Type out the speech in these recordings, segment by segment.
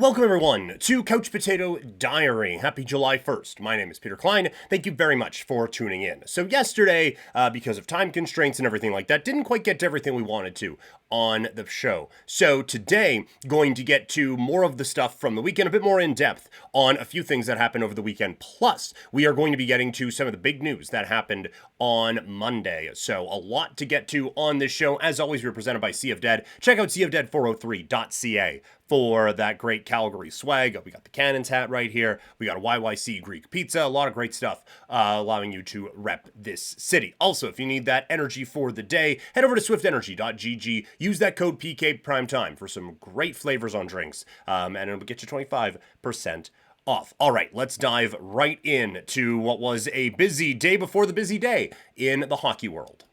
Welcome, everyone, to Couch Potato Diary. Happy July 1st. My name is Peter Klein. Thank you very much for tuning in. So yesterday, because of time constraints and everything like that, didn't quite get to everything we wanted to on the show. So today, going to get to more of the stuff from the weekend, a bit more in depth on a few things that happened over the weekend. Plus, we are going to be getting to some of the big news that happened on Monday. So a lot to get to on this show. As always, we're presented by Sea of Dead. Check out seaofdead403.ca for that great Calgary swag. We got the Cannons hat right here. We got a YYC Greek pizza. A lot of great stuff allowing you to rep this city. Also, if you need that energy for the day, head over to swiftenergy.gg. Use that code PKPrimetime for some great flavors on drinks, and it'll get you 25% off. All right, let's dive right in to what was a busy day before the busy day in the hockey world.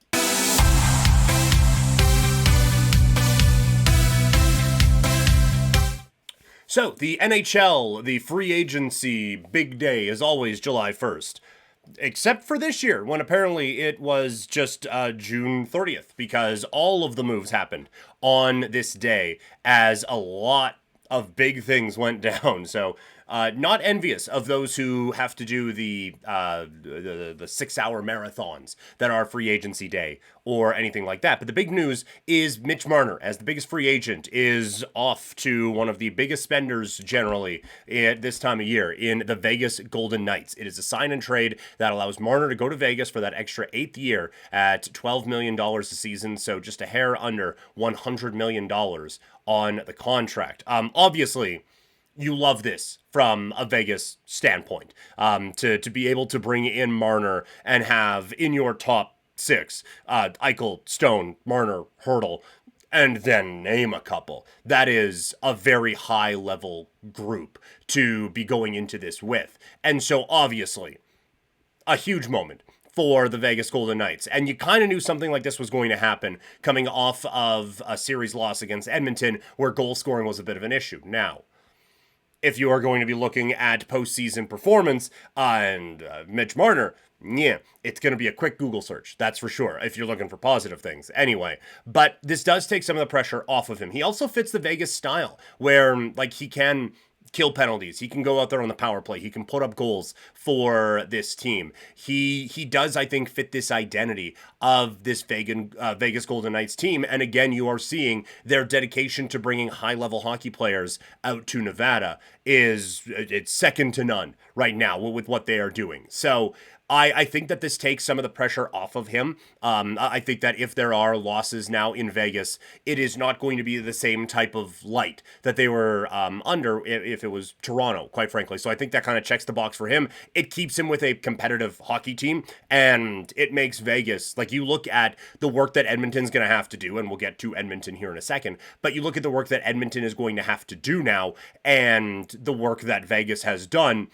So, the NHL, the free agency big day is always July 1st. Except for this year, when apparently it was just June 30th, because all of the moves happened on this day as a lot of big things went down. So, not envious of those who have to do the 6-hour marathons that are free agency day or anything like that. But the big news is Mitch Marner, as the biggest free agent, is off to one of the biggest spenders generally at this time of year in the Vegas Golden Knights. It is a sign and trade that allows Marner to go to Vegas for that extra 8th year at $12 million a season. So just a hair under $100 million on the contract. Obviously, you love this from a Vegas standpoint, to be able to bring in Marner and have in your top six, Eichel, Stone, Marner, Hurdle, and then name a couple. That is a very high level group to be going into this with. And so obviously, a huge moment for the Vegas Golden Knights. And you kind of knew something like this was going to happen coming off of a series loss against Edmonton where goal scoring was a bit of an issue. Now, if you are going to be looking at postseason performance and Mitch Marner, yeah, it's going to be a quick Google search, that's for sure, if you're looking for positive things. Anyway, but this does take some of the pressure off of him. He also fits the Vegas style, where like he can kill penalties. He can go out there on the power play. He can put up goals for this team. He does, I think, fit this identity of this Vegas Golden Knights team. And again, you are seeing their dedication to bringing high-level hockey players out to Nevada it's second to none right now with what they are doing. So I think that this takes some of the pressure off of him. I think that if there are losses now in Vegas, it is not going to be the same type of light that they were under if it was Toronto, quite frankly. So I think that kind of checks the box for him. It keeps him with a competitive hockey team, and it makes Vegas, like you look at the work that Edmonton's going to have to do, and we'll get to Edmonton here in a second, but you look at the work that Edmonton is going to have to do now, and the work that Vegas has done.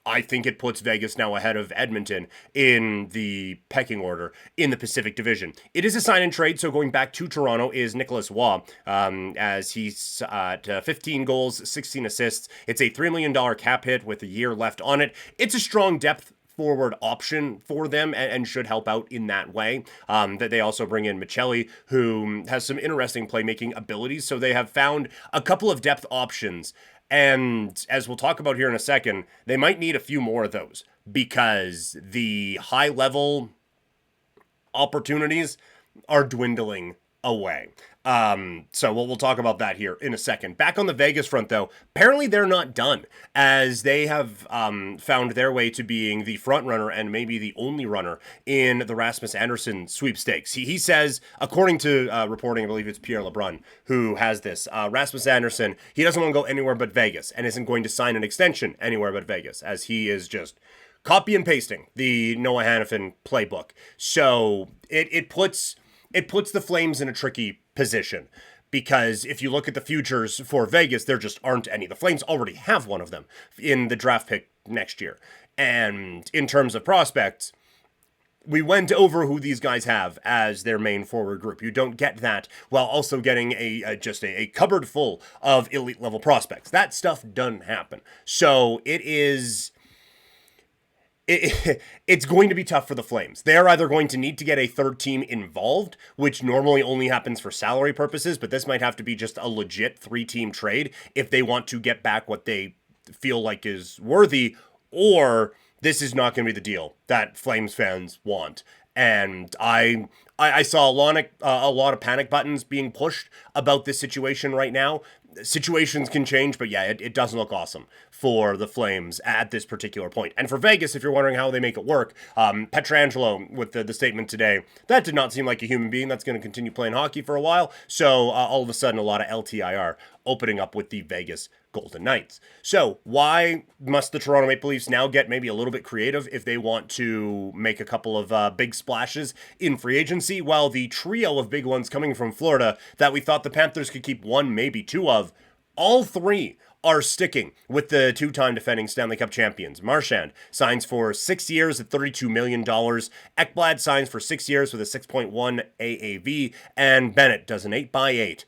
I think it puts Vegas now ahead of Edmonton in the pecking order in the Pacific Division. It is a sign and trade, so going back to Toronto is Nicholas Waugh, as he's at 15 goals, 16 assists. It's a $3 million cap hit with a year left on it. It's a strong depth forward option for them and should help out in that way. That they also bring in Michelli, who has some interesting playmaking abilities, so they have found a couple of depth options. And as we'll talk about here in a second, they might need a few more of those because the high-level opportunities are dwindling away. So we'll talk about that here in a second. Back on the Vegas front, though, apparently they're not done, as they have found their way to being the front runner and maybe the only runner in the Rasmus Andersson sweepstakes. He says, according to reporting, I believe it's Pierre LeBrun who has this, Rasmus Andersson, he doesn't want to go anywhere but Vegas and isn't going to sign an extension anywhere but Vegas, as he is just copy and pasting the Noah Hannafin playbook. So it puts the Flames in a tricky position, because if you look at the futures for Vegas, there just aren't any. The Flames already have one of them in the draft pick next year. And in terms of prospects, we went over who these guys have as their main forward group. You don't get that while also getting a cupboard full of elite level prospects. That stuff doesn't happen. So it is it's going to be tough for the Flames. They're either going to need to get a third team involved, which normally only happens for salary purposes, but this might have to be just a legit 3-team trade if they want to get back what they feel like is worthy, or this is not going to be the deal that Flames fans want. And I saw a lot of panic buttons being pushed about this situation right now. Situations can change, but yeah, it doesn't look awesome for the Flames at this particular point. And for Vegas, if you're wondering how they make it work, Pietrangelo with the statement today, that did not seem like a human being that's going to continue playing hockey for a while. So all of a sudden, a lot of LTIR opening up with the Vegas Golden Knights. So why must the Toronto Maple Leafs now get maybe a little bit creative if they want to make a couple of big splashes in free agency? Well, the trio of big ones coming from Florida that we thought the Panthers could keep one, maybe two of, all three are sticking with the two-time defending Stanley Cup champions. Marchand signs for 6 years at $32 million. Ekblad signs for 6 years with a 6.1 AAV. And Bennett does an 8x8.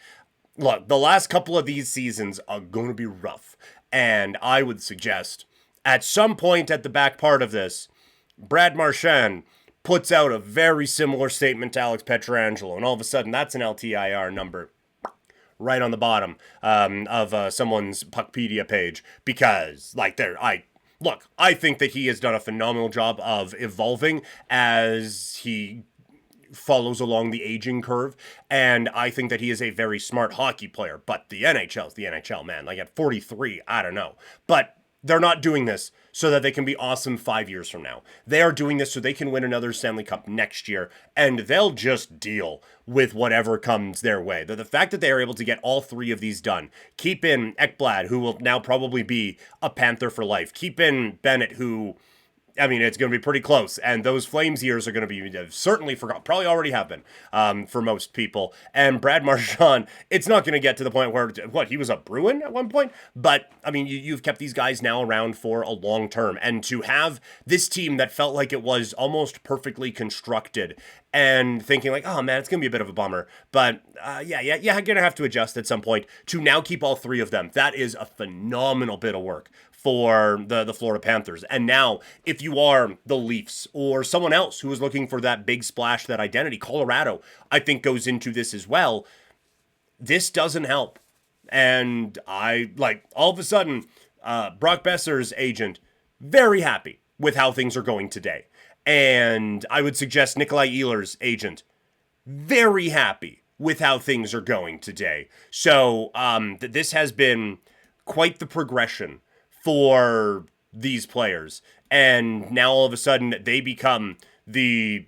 Look, the last couple of these seasons are going to be rough. And I would suggest, at some point at the back part of this, Brad Marchand puts out a very similar statement to Alex Pietrangelo. And all of a sudden, that's an LTIR number right on the bottom of someone's Puckpedia page. Because, I think that he has done a phenomenal job of evolving as he follows along the aging curve, and I think that he is a very smart hockey player, but the NHL's the NHL, man. Like at 43, I don't know. But they're not doing this so that they can be awesome 5 years from now. They are doing this so they can win another Stanley Cup next year, and they'll just deal with whatever comes their way. The fact that they are able to get all three of these done, keep in Ekblad, who will now probably be a Panther for life, keep in Bennett, who, I mean, it's going to be pretty close, and those Flames years are going to be certainly forgotten. Probably already have been for most people. And Brad Marchand, it's not going to get to the point where, he was a Bruin at one point? But, I mean, you've kept these guys now around for a long term. And to have this team that felt like it was almost perfectly constructed and thinking like, oh man, it's going to be a bit of a bummer. But you're going to have to adjust at some point to now keep all three of them. That is a phenomenal bit of work for the Florida Panthers. And now, if you are the Leafs or someone else who is looking for that big splash, that identity, Colorado, I think goes into this as well. This doesn't help. And all of a sudden, Brock Besser's agent, very happy with how things are going today. And I would suggest Nikolai Ehlers' agent, very happy with how things are going today. So this has been quite the progression for these players, and now all of a sudden they become the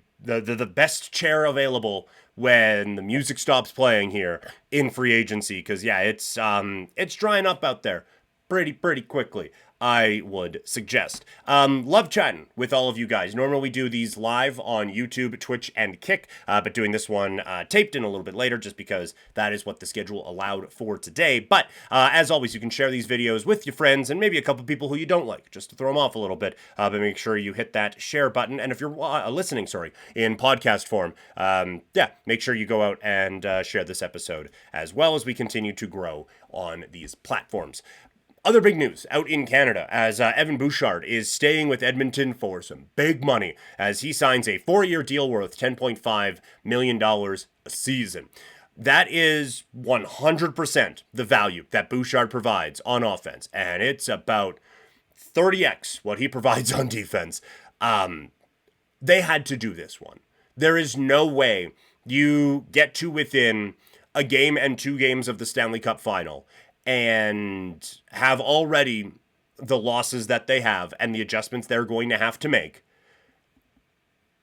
best chair available when the music stops playing here in free agency. Because it's drying up out there pretty quickly, I would suggest. Love chatting with all of you guys. Normally we do these live on YouTube, Twitch, and Kick, but doing this one taped in a little bit later just because that is what the schedule allowed for today. But as always, you can share these videos with your friends and maybe a couple people who you don't like, just to throw them off a little bit. But make sure you hit that share button. And if you're listening, in podcast form, make sure you go out and share this episode as well as we continue to grow on these platforms. Other big news out in Canada as Evan Bouchard is staying with Edmonton for some big money as he signs a 4-year deal worth $10.5 million a season. That is 100% the value that Bouchard provides on offense, and it's about 30x what he provides on defense. They had to do this one. There is no way you get to within a game and 2 games of the Stanley Cup final and have already the losses that they have and the adjustments they're going to have to make,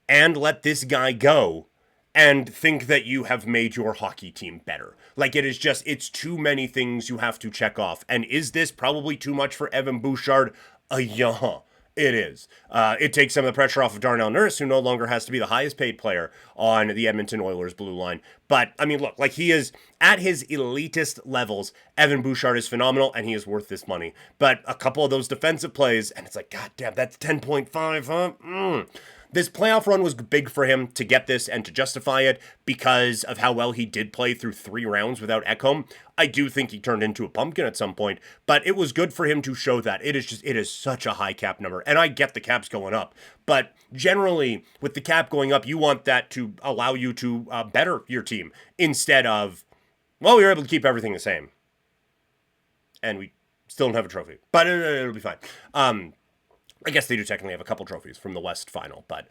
and let this guy go and think that you have made your hockey team better. It's too many things you have to check off. And is this probably too much for Evan Bouchard? Yeah. It is. It takes some of the pressure off of Darnell Nurse, who no longer has to be the highest paid player on the Edmonton Oilers blue line. But, I mean, look, he is at his elitist levels. Evan Bouchard is phenomenal, and he is worth this money. But a couple of those defensive plays, and it's like, God damn, that's 10.5, huh? this playoff run was big for him to get this and to justify it because of how well he did play through 3 rounds without Ekholm. I do think he turned into a pumpkin at some point, but it was good for him to show that. It is such a high cap number, and I get the cap's going up, but generally with the cap going up, you want that to allow you to better your team instead of, well, we were able to keep everything the same, and we still don't have a trophy, but it'll be fine. I guess they do technically have a couple trophies from the West final, but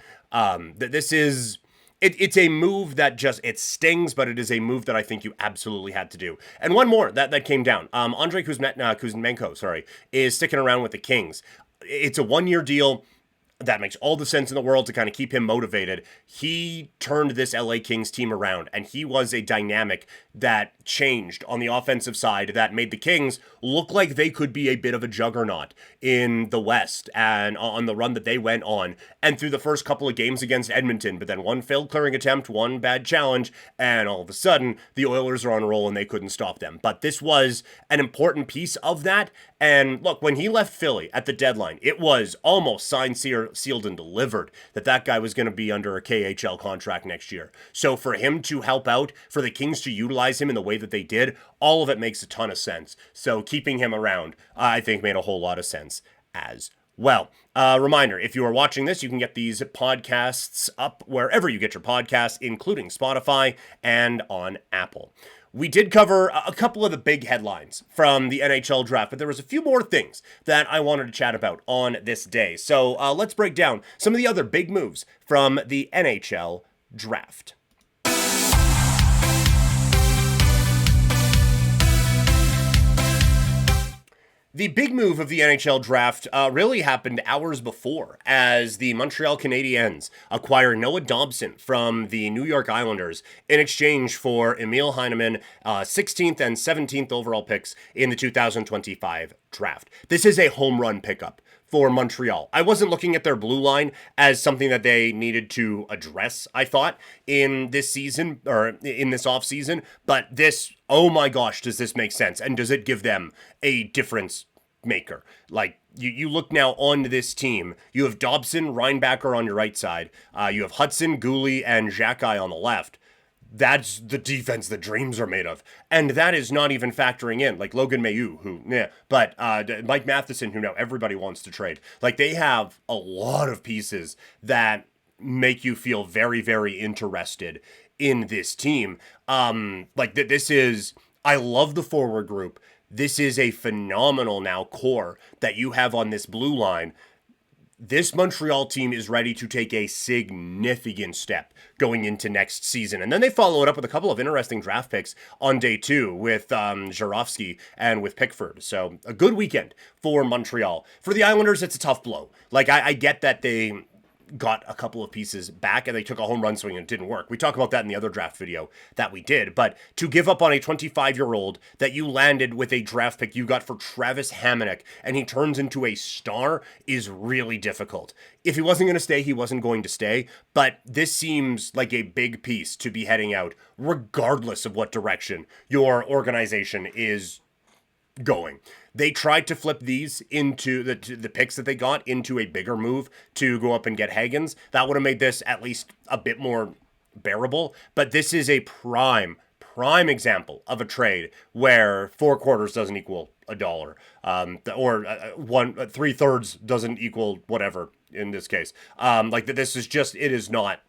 this is... It's a move that it stings, but it is a move that I think you absolutely had to do. And one more that came down. Andrei Kuzmenko, is sticking around with the Kings. It's a 1-year deal. That makes all the sense in the world to kind of keep him motivated. He turned this LA Kings team around, and he was a dynamic that changed on the offensive side that made the Kings look like they could be a bit of a juggernaut in the West and on the run that they went on and through the first couple of games against Edmonton, but then one failed clearing attempt, one bad challenge, and all of a sudden the Oilers are on a roll and they couldn't stop them. But this was an important piece of that. And look, when he left Philly at the deadline, it was almost signed, sealed, and delivered that guy was going to be under a KHL contract next year. So for him to help out, for the Kings to utilize him in the way that they did, all of it makes a ton of sense. So keeping him around, I think, made a whole lot of sense as well. Reminder, if you are watching this, you can get these podcasts up wherever you get your podcasts, including Spotify and on Apple. We did cover a couple of the big headlines from the NHL draft, but there was a few more things that I wanted to chat about on this day. So let's break down some of the other big moves from the NHL draft. The big move of the NHL draft really happened hours before, as the Montreal Canadiens acquire Noah Dobson from the New York Islanders in exchange for Emil Heineman, 16th and 17th overall picks in the 2025 draft. This is a home run pickup for Montreal. I wasn't looking at their blue line as something that they needed to address, I thought, in this season, or in this offseason, but this, oh my gosh, does this make sense? And does it give them a difference maker? Like, you look now on this team, you have Dobson, Reinbacher on your right side, you have Hudson, Gooley, and Xhekaj on the left. That's the defense the dreams are made of. And that is not even factoring in, like, Logan Mailloux, but Mike Matheson, who now everybody wants to trade. Like, they have a lot of pieces that make you feel very, very interested in this team. This is, I love the forward group. This is a phenomenal now core that you have on this blue line. This Montreal team is ready to take a significant step going into next season. And then they follow it up with a couple of interesting draft picks on day 2 with Jarofsky and with Pickford. So a good weekend for Montreal. For the Islanders, it's a tough blow. Like, I get that they got a couple of pieces back and they took a home run swing and it didn't work. We talk about that in the other draft video that we did, but to give up on a 25-year-old that you landed with a draft pick you got for Travis Hamonic and he turns into a star is really difficult. If he wasn't going to stay, he wasn't going to stay, but this seems like a big piece to be heading out regardless of what direction your organization is going. They tried to flip these into the picks that they got into a bigger move to go up and get Hagens. That would have made this at least a bit more bearable. But this is a prime example of a trade where 4 quarters doesn't equal $1, or 3/3 doesn't equal whatever in this case. This is just, it's not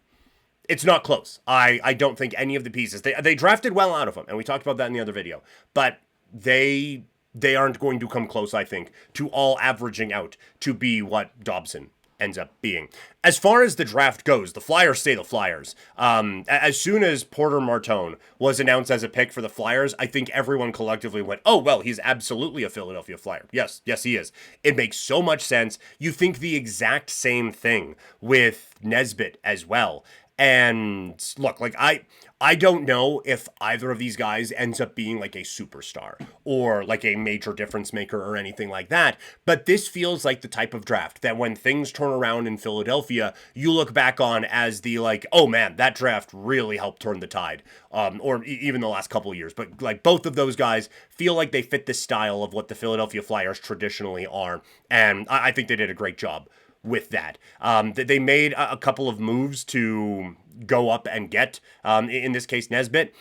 close. I don't think any of the pieces, they drafted well out of them, and we talked about that in the other video, but they aren't going to come close, I think, to all averaging out to be what Dobson ends up being. As far as the draft goes, the Flyers stay the Flyers. As soon as Porter Martone was announced as a pick for the Flyers, I think everyone collectively went, oh, well, he's absolutely a Philadelphia Flyer. Yes, he is. It makes so much sense. You think the exact same thing with Nesbitt as well. And look, I don't know if either of these guys ends up being like a superstar or like a major difference maker or anything like that. But this feels like the type of draft that when things turn around in Philadelphia, you look back on as the oh man, that draft really helped turn the tide. Or even the last couple of years. But like both of those guys feel like they fit the style of what the Philadelphia Flyers traditionally are. And I think they did a great job with that. They made a couple of moves to go up and get, in this case, Nesbitt.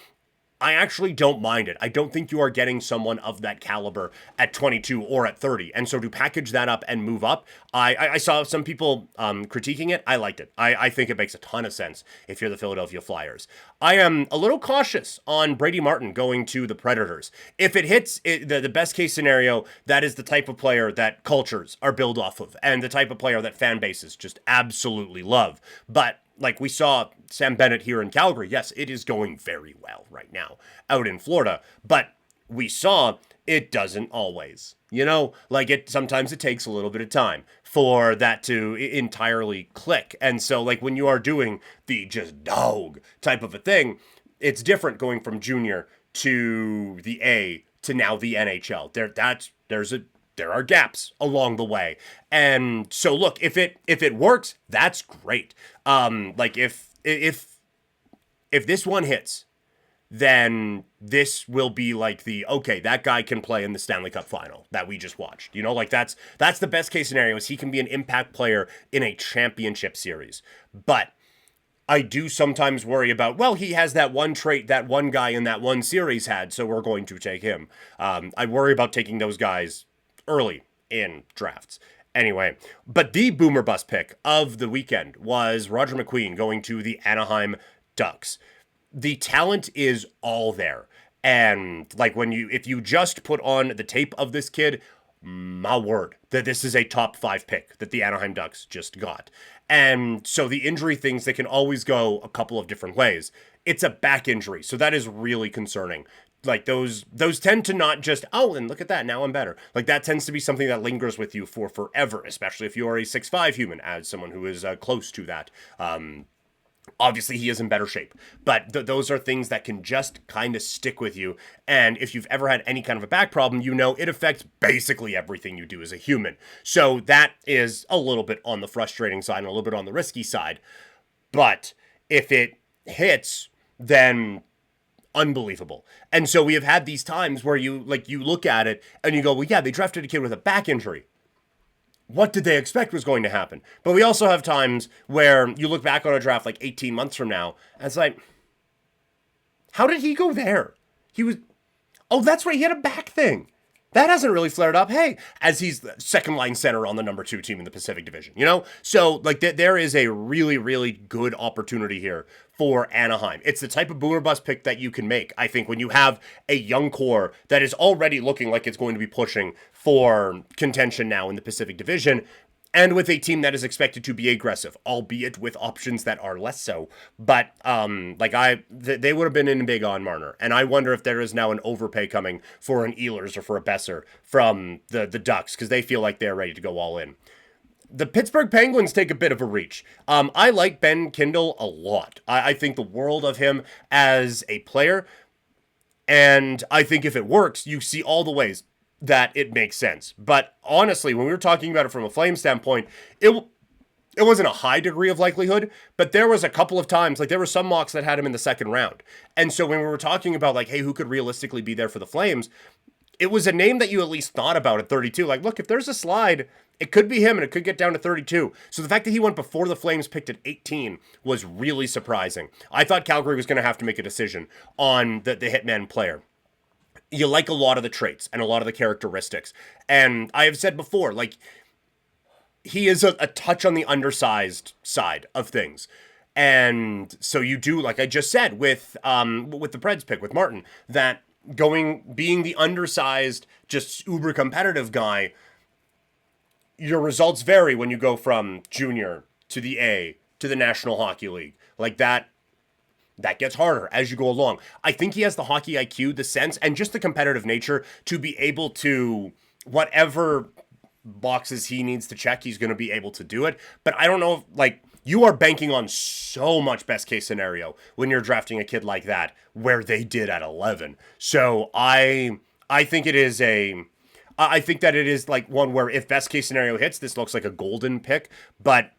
I actually don't mind it. I don't think you are getting someone of that caliber at 22 or at 30. And so to package that up and move up, I saw some people critiquing it. I liked it. I think it makes a ton of sense if you're the Philadelphia Flyers. I am a little cautious on Brady Martin going to the Predators. If it hits the best case scenario, that is the type of player that cultures are built off of and the type of player that fan bases just absolutely love. But like we saw Sam Bennett here in Calgary, yes, it is going very well right now out in Florida, but we saw it doesn't always, like sometimes it takes a little bit of time for that to entirely click. And so like when you are doing the just dog type of a thing, it's different going from junior to the A to now the NHL. There are gaps along the way. And so look, if it works, that's great. Like if this one hits, then this will be like okay, that guy can play in the Stanley Cup final that we just watched. Like that's the best case scenario, is he can be an impact player in a championship series. But I do sometimes worry about, well, he has that one trait that one guy in that one series had, so we're going to take him. I worry about taking those guys early in drafts. Anyway, but the boomer bust pick of the weekend was Roger McQueen going to the Anaheim Ducks. The talent is all there. And like if you just put on the tape of this kid, my word, that this is a top 5 pick that the Anaheim Ducks just got. And so the injury things, they can always go a couple of different ways. It's a back injury, so that is really concerning. Like those tend to not just, and look at that, now I'm better. Like that tends to be something that lingers with you for forever, especially if you are a 6'5" human, as someone who is close to that. Obviously, he is in better shape, but those are things that can just kind of stick with you. And if you've ever had any kind of a back problem, it affects basically everything you do as a human. So that is a little bit on the frustrating side and a little bit on the risky side. But if it hits, then unbelievable. And so we have had these times where you look at it and you go, well, yeah, they drafted a kid with a back injury. What did they expect was going to happen? But we also have times where you look back on a draft like 18 months from now, and it's like, how did he go there? That's right, he had a back thing. That hasn't really flared up. Hey, as he's the second line center on the number 2 team in the Pacific Division, So like there is a really, really good opportunity here for Anaheim. It's the type of boomer bust pick that you can make, I think, when you have a young core that is already looking like it's going to be pushing for contention now in the Pacific Division, and with a team that is expected to be aggressive, albeit with options that are less so. But they would have been in big on Marner, and I wonder if there is now an overpay coming for an Ehlers or for a Besser from the Ducks, because they feel like they're ready to go all in. The Pittsburgh Penguins take a bit of a reach. I like Ben Kindle a lot. I think the world of him as a player, and I think if it works, you see all the ways that it makes sense. But honestly, when we were talking about it from a Flame standpoint, it wasn't a high degree of likelihood, but there was a couple of times, like there were some mocks that had him in the second round. And so when we were talking about like, hey, who could realistically be there for the Flames, it was a name that you at least thought about at 32. Like, look, if there's a slide, it could be him and it could get down to 32. So the fact that he went before the Flames picked at 18 was really surprising. I thought Calgary was going to have to make a decision on the hitman player. You like a lot of the traits and a lot of the characteristics. And I have said before, like, he is a touch on the undersized side of things. And so you do, like I just said, with the Preds pick, with Martin, that being the undersized, just uber competitive guy, your results vary when you go from junior to the A to the National Hockey League. Like that gets harder as you go along. I think he has the hockey IQ, the sense, and just the competitive nature to be able to, whatever boxes he needs to check, he's going to be able to do it. But I don't know, like, you are banking on so much best case scenario when you're drafting a kid like that, where they did at 11. So I think it is I think that it is like one where if best case scenario hits, this looks like a golden pick, but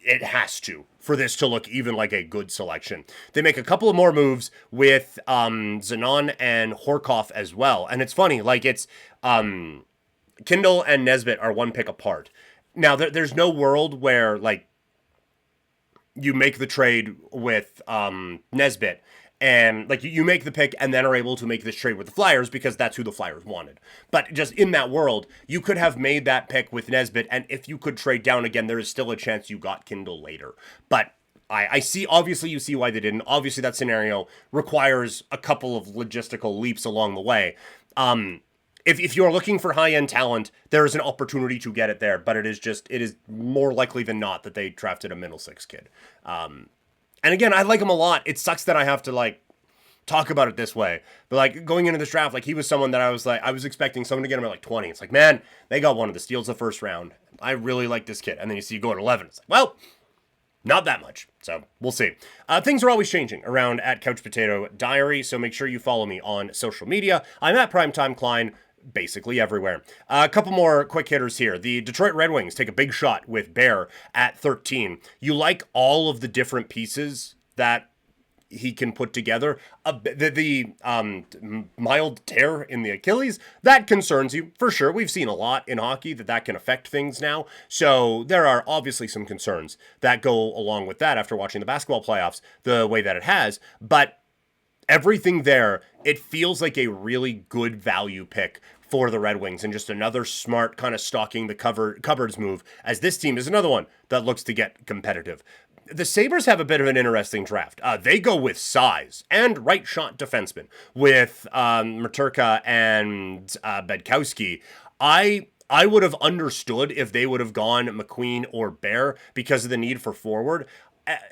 it has to, for this to look even like a good selection. They make a couple of more moves with Zanon and Horkoff as well. And it's funny, like it's Kindle and Nesbitt are one pick apart. Now, there's no world where, like, you make the trade with Nesbitt and like you make the pick and then are able to make this trade with the Flyers because that's who the Flyers wanted. But just in that world, you could have made that pick with Nesbitt, and if you could trade down again, there is still a chance you got Kindle later. But I see, obviously, you see why they didn't. Obviously, that scenario requires a couple of logistical leaps along the way. If you're looking for high-end talent, there is an opportunity to get it there, but it is more likely than not that they drafted a middle six kid. And again, I like him a lot. It sucks that I have to, like, talk about it this way. But, like, going into this draft, like, he was someone that I was expecting someone to get him at, like, 20. It's like, man, they got one of the steals the first round. I really like this kid. And then you see you go at 11. It's like, well, not that much. So we'll see. Things are always changing around at Couch Potato Diary, so make sure you follow me on social media. I'm at Primetime Klein, basically everywhere. A couple more quick hitters here. The Detroit Red Wings take a big shot with Bear at 13. You like all of the different pieces that he can put together. The mild tear in the Achilles, that concerns you for sure. We've seen a lot in hockey that can affect things now. So there are obviously some concerns that go along with that after watching the basketball playoffs the way that it has. But everything there, it feels like a really good value pick for the Red Wings and just another smart kind of stocking the cupboards move, as this team is another one that looks to get competitive. The Sabres have a bit of an interesting draft. They go with size and right shot defensemen with Maturka and Bedkowski. I would have understood if they would have gone McQueen or Bear because of the need for forward.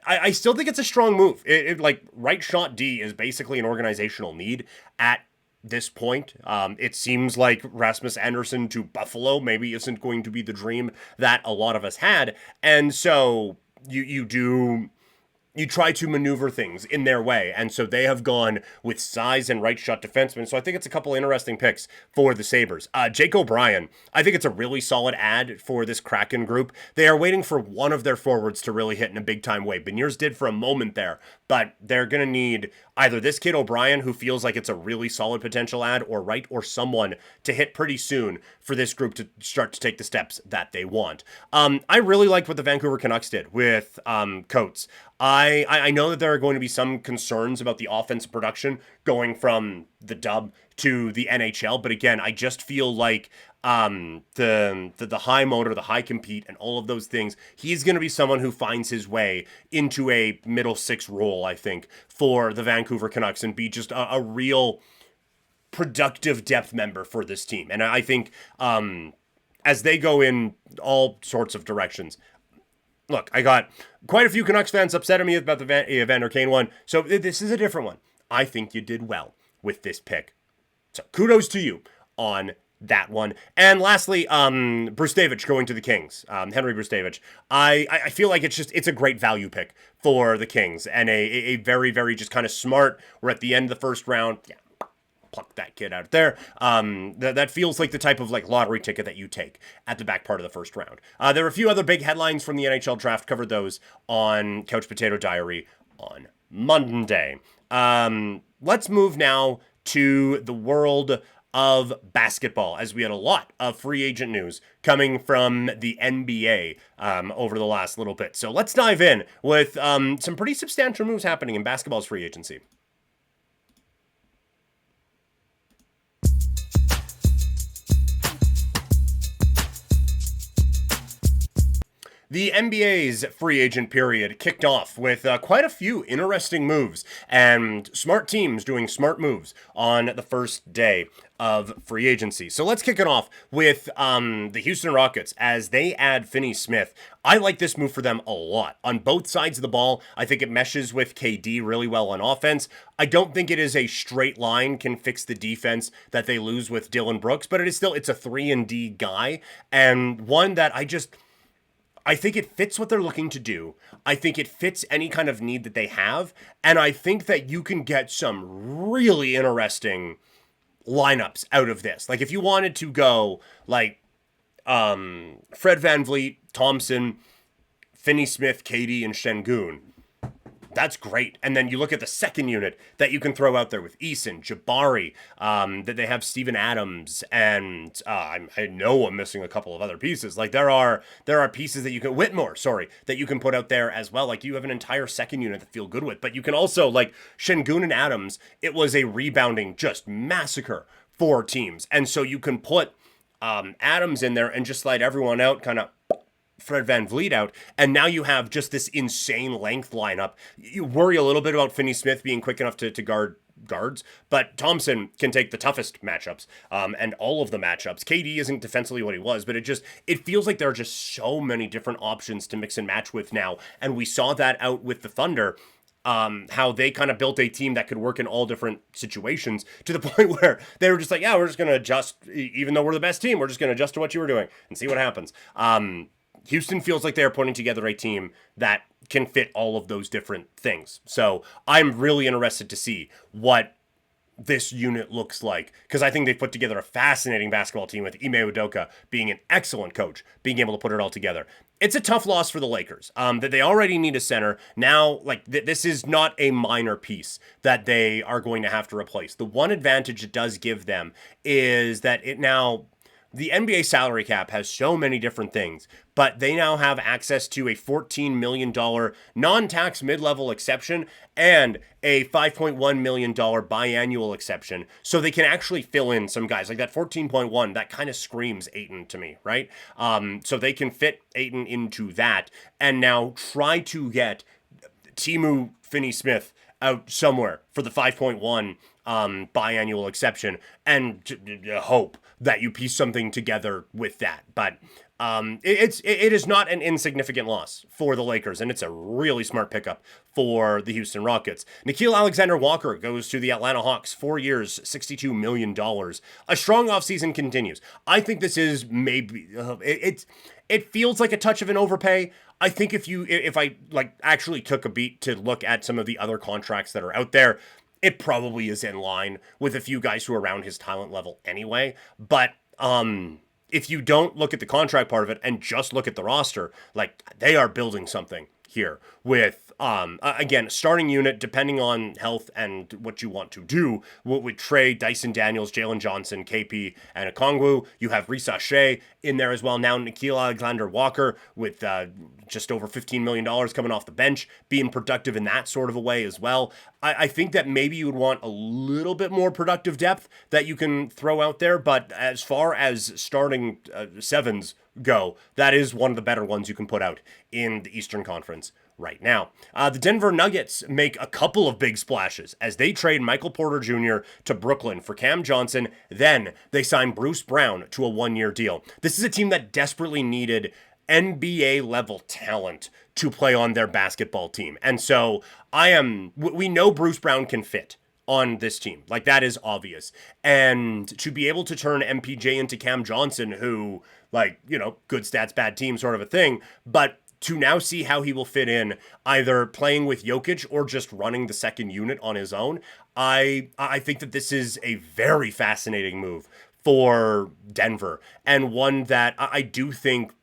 I still think it's a strong move. Like, right shot D is basically an organizational need at this point. It seems like Rasmus Andersson to Buffalo maybe isn't going to be the dream that a lot of us had. And so you try to maneuver things in their way. And so they have gone with size and right shot defensemen. So I think it's a couple interesting picks for the Sabres. Jake O'Brien, I think it's a really solid ad for this Kraken group. They are waiting for one of their forwards to really hit in a big time way. Beniers did for a moment there, but they're going to need either this kid O'Brien, who feels like it's a really solid potential ad, or someone to hit pretty soon for this group to start to take the steps that they want. I really liked what the Vancouver Canucks did with Coates. I know that there are going to be some concerns about the offensive production going from the dub to the NHL, but again, I just feel like the high motor, the high compete, and all of those things, he's going to be someone who finds his way into a middle six role, I think, for the Vancouver Canucks and be just a real productive depth member for this team. And I think as they go in all sorts of directions, look, I got quite a few Canucks fans upset at me about the Evander Kane one, so this is a different one. I think you did well with this pick. So kudos to you on that one. And lastly, Brustevich going to the Kings. Henry Brustevich. I feel like it's a great value pick for the Kings and a very, very just kind of smart. We're at the end of the first round. Yeah. Pluck that kid out there. That feels like the type of like lottery ticket that you take at the back part of the first round. There are a few other big headlines from the NHL draft. Covered those on Couch Potato Diary on Monday. Let's move now to the world of basketball, as we had a lot of free agent news coming from the NBA over the last little bit. So let's dive in with some pretty substantial moves happening in basketball's free agency. The NBA's free agent period kicked off with quite a few interesting moves and smart teams doing smart moves on the first day of free agency. So let's kick it off with the Houston Rockets as they add Finney Smith. I like this move for them a lot. On both sides of the ball, I think it meshes with KD really well on offense. I don't think it is a straight line can fix the defense that they lose with Dylan Brooks, but it's a 3-and-D guy, and one that I think it fits what they're looking to do. I think it fits any kind of need that they have. And I think that you can get some really interesting lineups out of this. Like if you wanted to go like Fred VanVleet, Thompson, Finney Smith, KD, and Şengün, That's great. And then you look at the second unit that you can throw out there with Eason, Jabari, that they have Steven Adams, and I know I'm missing a couple of other pieces. Like there are pieces that you can Whitmore, sorry, that you can put out there as well. Like you have an entire second unit to feel good with, but you can also like Şengün and Adams. It was a rebounding just massacre for teams, and so you can put Adams in there and just slide everyone out, kind of Fred VanVleet out, and now you have just this insane length lineup. You worry a little bit about Finney-Smith being quick enough to guard guards, but Thompson can take the toughest matchups and all of the matchups. KD isn't defensively what he was, but it feels like there are just so many different options to mix and match with now, and we saw that out with the Thunder. How they kind of built a team that could work in all different situations to the point where they were just like, yeah, we're just going to adjust, even though we're the best team, we're just going to adjust to what you were doing and see what happens. Houston feels like they're putting together a team that can fit all of those different things. So I'm really interested to see what this unit looks like, because I think they've put together a fascinating basketball team with Ime Udoka being an excellent coach, being able to put it all together. It's a tough loss for the Lakers, that they already need a center. Now, like, this is not a minor piece that they are going to have to replace. The one advantage it does give them is that the NBA salary cap has so many different things, but they now have access to a $14 million non-tax mid-level exception and a $5.1 million biannual exception. So they can actually fill in some guys. Like that 14.1, that kind of screams Ayton to me, right? So they can fit Ayton into that and now try to get Timu Finney-Smith out somewhere for the 5.1 biannual exception and hope that you piece something together with that. But it is not an insignificant loss for the Lakers, and it's a really smart pickup for the Houston Rockets. Nickeil Alexander-Walker goes to the Atlanta Hawks, 4 years, $62 million. A strong offseason continues. I think this is maybe it feels like a touch of an overpay. I think if I like actually took a beat to look at some of the other contracts that are out there, it probably is in line with a few guys who are around his talent level anyway. But if you don't look at the contract part of it and just look at the roster, like they are building something here with, again, starting unit, depending on health and what you want to do, with Trey, Dyson Daniels, Jalen Johnson, KP, and Okongwu. You have Risa Shea in there as well. Now Nickeil Alexander-Walker with just over $15 million coming off the bench, being productive in that sort of a way as well. I think that maybe you would want a little bit more productive depth that you can throw out there, but as far as starting sevens go, that is one of the better ones you can put out in the Eastern Conference right now. The Denver Nuggets make a couple of big splashes as they trade Michael Porter Jr. to Brooklyn for Cam Johnson. Then they sign Bruce Brown to a one-year deal. This is a team that desperately needed NBA level talent to play on their basketball team. And so we know Bruce Brown can fit on this team. Like, that is obvious. And to be able to turn MPJ into Cam Johnson, who, like, good stats, bad team sort of a thing, but to now see how he will fit in either playing with Jokic or just running the second unit on his own, I think that this is a very fascinating move for Denver, and one that I do think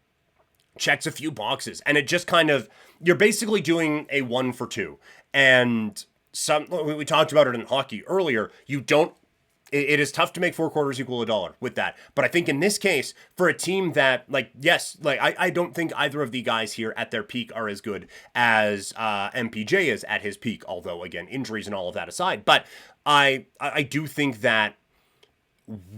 checks a few boxes. And it just kind of, you're basically doing a 1-for-2. And we talked about it in hockey earlier. It is tough to make 4 quarters equal $1 with that. But I think in this case, for a team that, I don't think either of the guys here at their peak are as good as MPJ is at his peak. Although, again, injuries and all of that aside. But I do think that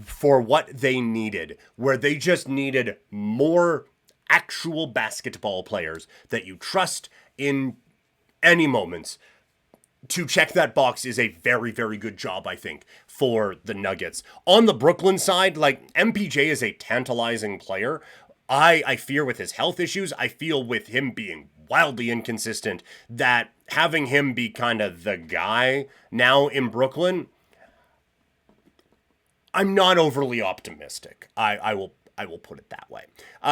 for what they needed, where they just needed more actual basketball players that you trust in any moments, to check that box is a very, very good job, I think, for the Nuggets. On the Brooklyn side, MPJ is a tantalizing player. I fear with his health issues, I feel with him being wildly inconsistent, that having him be kind of the guy now in Brooklyn, I'm not overly optimistic. I will put it that way.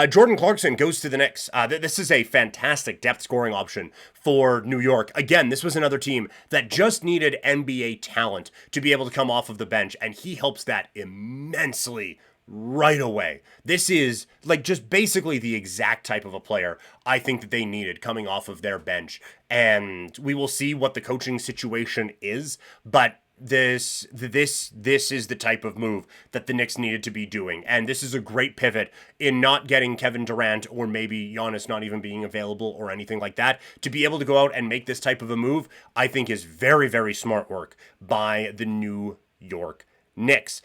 Jordan Clarkson goes to the Knicks. This is a fantastic depth scoring option for New York. Again, this was another team that just needed NBA talent to be able to come off of the bench, and he helps that immensely right away. This is like just basically the exact type of a player I think that they needed coming off of their bench. And we will see what the coaching situation is, but this is the type of move that the Knicks needed to be doing. And this is a great pivot in not getting Kevin Durant or maybe Giannis not even being available or anything like that. To be able to go out and make this type of a move, I think is very, very smart work by the New York Knicks.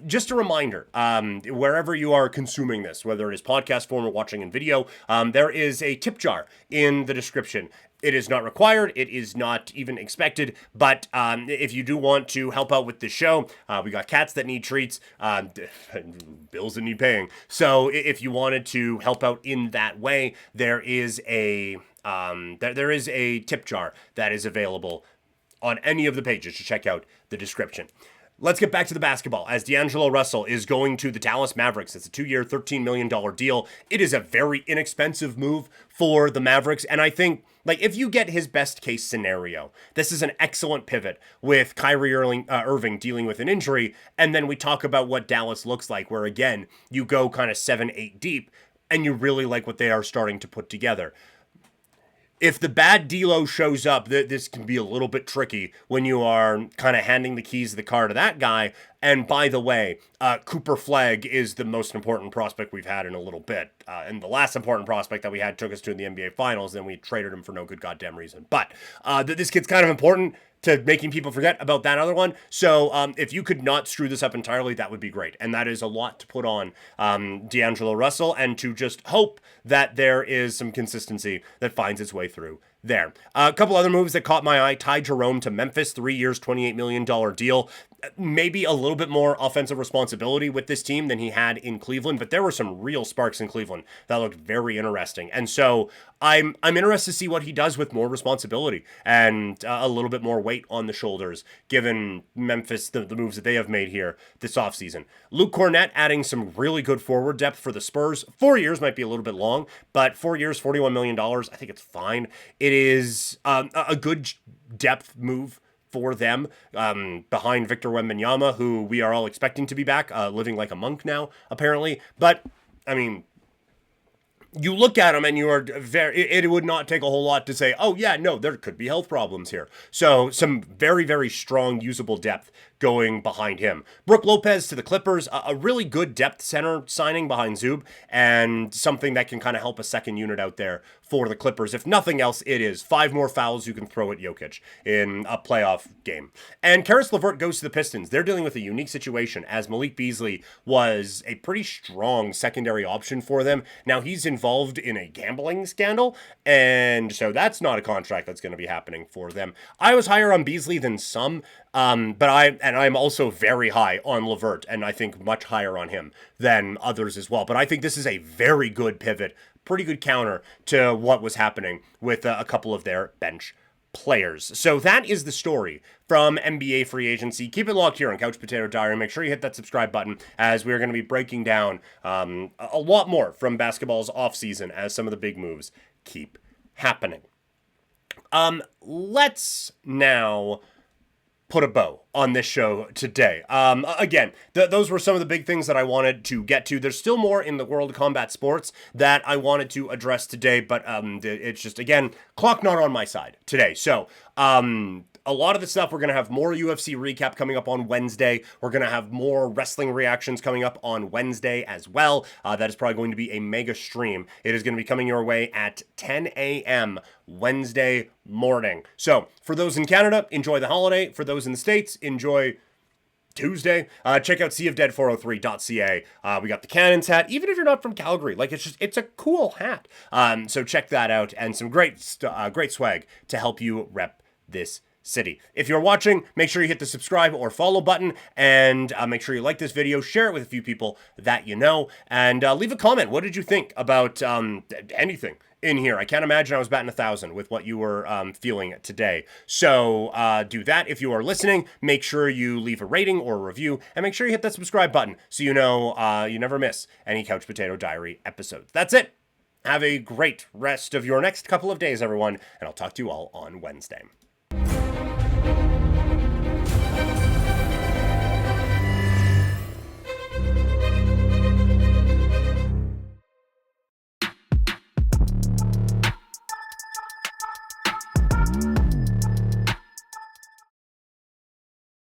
Just a reminder, wherever you are consuming this, whether it is podcast form or watching in video, there is a tip jar in the description. It is not required. It is not even expected. But if you do want to help out with the show, we got cats that need treats, bills that need paying. So if you wanted to help out in that way, there is a there is a tip jar that is available on any of the pages to check out the description. Let's get back to the basketball, as D'Angelo Russell is going to the Dallas Mavericks. It's a 2-year, $13 million deal. It is a very inexpensive move for the Mavericks, and I think, like, if you get his best case scenario, this is an excellent pivot with Kyrie Irving dealing with an injury, and then we talk about what Dallas looks like, where, again, you go kind of 7-8 deep, and you really like what they are starting to put together. If the bad D'Lo shows up, this can be a little bit tricky when you are kind of handing the keys of the car to that guy. And by the way, Cooper Flagg is the most important prospect we've had in a little bit. And the last important prospect that we had took us to the NBA Finals, and we traded him for no good goddamn reason. But this kid's kind of important to making people forget about that other one. So if you could not screw this up entirely, that would be great. And that is a lot to put on D'Angelo Russell, and to just hope that there is some consistency that finds its way through there. A couple other moves that caught my eye. Ty Jerome to Memphis, 3 years, $28 million deal. Maybe a little bit more offensive responsibility with this team than he had in Cleveland, but there were some real sparks in Cleveland that looked very interesting. And so I'm interested to see what he does with more responsibility and a little bit more weight on the shoulders, given Memphis, the moves that they have made here this offseason. Luke Cornett adding some really good forward depth for the Spurs. 4 years might be a little bit long, but 4 years, $41 million, I think it's fine. It is a good depth move for them, behind Victor Wembanyama, who we are all expecting to be back, living like a monk now, apparently. But, I mean, you look at him and you are it would not take a whole lot to say, oh yeah, no, there could be health problems here. So some very, very strong usable depth going behind him. Brook Lopez to the Clippers, a really good depth center signing behind Zub, and something that can kind of help a second unit out there for the Clippers. If nothing else, it is 5 more fouls you can throw at Jokic in a playoff game. And Karis LeVert goes to the Pistons. They're dealing with a unique situation, as Malik Beasley was a pretty strong secondary option for them. Now he's involved in a gambling scandal, and so that's not a contract that's going to be happening for them. I was higher on Beasley than some, but I'm also very high on LeVert, and I think much higher on him than others as well. But I think this is a very good pivot, pretty good counter to what was happening with a couple of their bench players. So that is the story from NBA free agency. Keep it locked here on Couch Potato Diary. Make sure you hit that subscribe button, as we're going to be breaking down a lot more from basketball's offseason as some of the big moves keep happening. Let's now put a bow on this show today. Again, those were some of the big things that I wanted to get to. There's still more in the world of combat sports that I wanted to address today, but it's just, again, clock not on my side today. So, a lot of the stuff, we're going to have more UFC recap coming up on Wednesday. We're going to have more wrestling reactions coming up on Wednesday as well. That is probably going to be a mega stream. It is going to be coming your way at 10 a.m. Wednesday morning. So for those in Canada, enjoy the holiday. For those in the States, enjoy Tuesday. Check out seaofdead403.ca. We got the Cannons hat, even if you're not from Calgary. Like, it's a cool hat. So check that out, and some great swag to help you rep this city. If you're watching, make sure you hit the subscribe or follow button, and make sure you like this video, share it with a few people that you know, and leave a comment. What did you think about anything in here? I can't imagine I was batting 1,000 with what you were feeling today. So do that. If you are listening, make sure you leave a rating or a review, and make sure you hit that subscribe button so you know you never miss any Couch Potato Diary episodes. That's it. Have a great rest of your next couple of days, everyone, and I'll talk to you all on Wednesday.